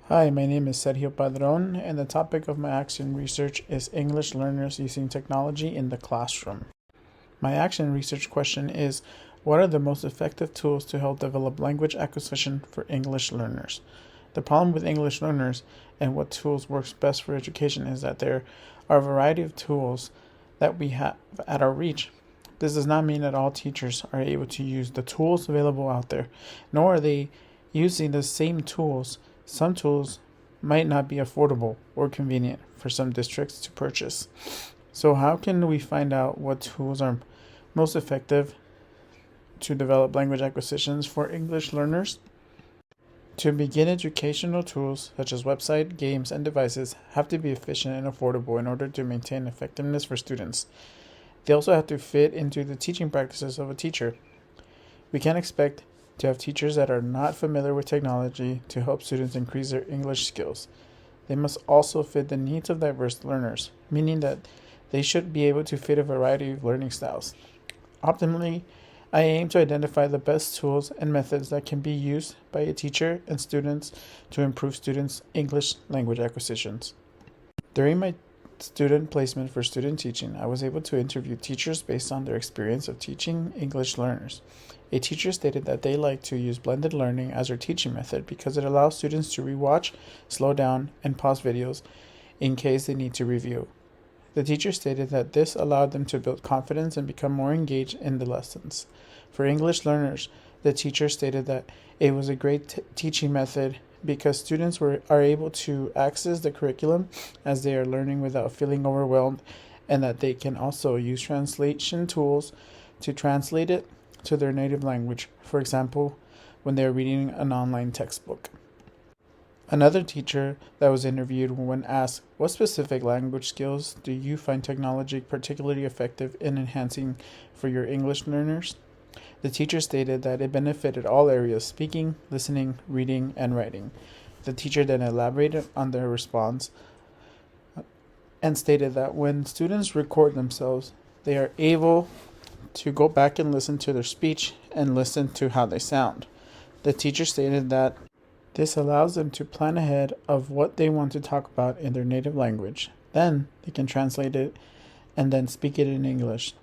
Hi, my name is Sergio Padron, and the topic of my action research is English learners using technology in the classroom. My action research question is, what are the most effective tools to help develop language acquisition for English learners? The problem with English learners and what tools works best for education is that there are a variety of tools that we have at our reach. This does not mean that all teachers are able to use the tools available out there, nor are they using the same tools. Some tools might not be affordable or convenient for some districts to purchase. So, how can we find out what tools are most effective to develop language acquisitions for English learners? To begin, educational tools such as websites, games, and devices have to be efficient and affordable in order to maintain effectiveness for students. They also have to fit into the teaching practices of a teacher. We can't expect to have teachers that are not familiar with technology to help students increase their English skills. They must also fit the needs of diverse learners, meaning that they should be able to fit a variety of learning styles. Optimally, I aim to identify the best tools and methods that can be used by a teacher and students to improve students' English language acquisitions. During my student placement for student teaching, I was able to interview teachers based on their experience of teaching English learners. A teacher stated that they like to use blended learning as their teaching method because it allows students to rewatch, slow down, and pause videos in case they need to review. The teacher stated that this allowed them to build confidence and become more engaged in the lessons. For English learners, the teacher stated that it was a great teaching method because students are able to access the curriculum as they are learning without feeling overwhelmed, and that they can also use translation tools to translate it to their native language, for example, when they are reading an online textbook. Another teacher that was interviewed, when asked, what specific language skills do you find technology particularly effective in enhancing for your English learners? The teacher stated that it benefited all areas: speaking, listening, reading, and writing. The teacher then elaborated on their response and stated that when students record themselves, they are able to go back and listen to their speech and listen to how they sound. The teacher stated that this allows them to plan ahead of what they want to talk about in their native language. Then they can translate it and then speak it in English.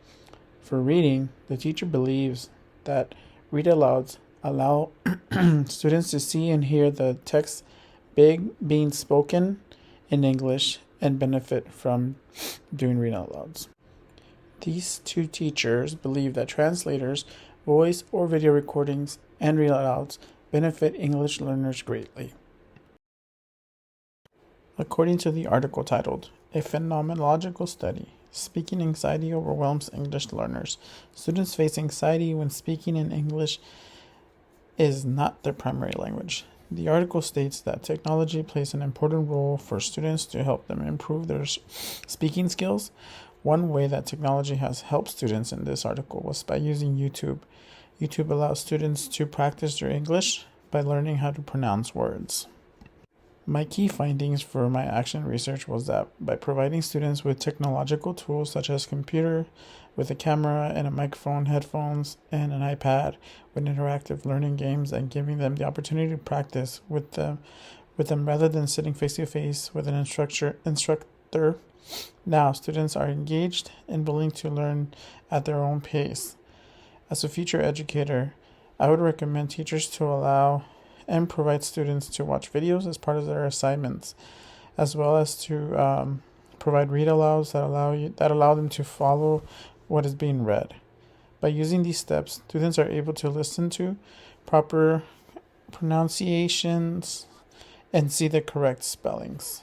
For reading, the teacher believes that read alouds allow students to see and hear the text being spoken in English and benefit from doing read alouds. These two teachers believe that translators, voice or video recordings, and read alouds benefit English learners greatly. According to the article titled, A Phenomenological Study, Speaking Anxiety Overwhelms English Learners. Students face anxiety when speaking in English is not their primary language. The article states that technology plays an important role for students to help them improve their speaking skills. One way that technology has helped students in this article was by using YouTube. YouTube allows students to practice their English by learning how to pronounce words. My key findings for my action research was that by providing students with technological tools such as computer with a camera and a microphone, headphones, and an iPad with interactive learning games, and giving them the opportunity to practice with them rather than sitting face to face with an instructor, now students are engaged and willing to learn at their own pace. As a future educator, I would recommend teachers to allow and provide students to watch videos as part of their assignments, as well as to provide read alouds that allow them to follow what is being read. By using these steps, students are able to listen to proper pronunciations and see the correct spellings.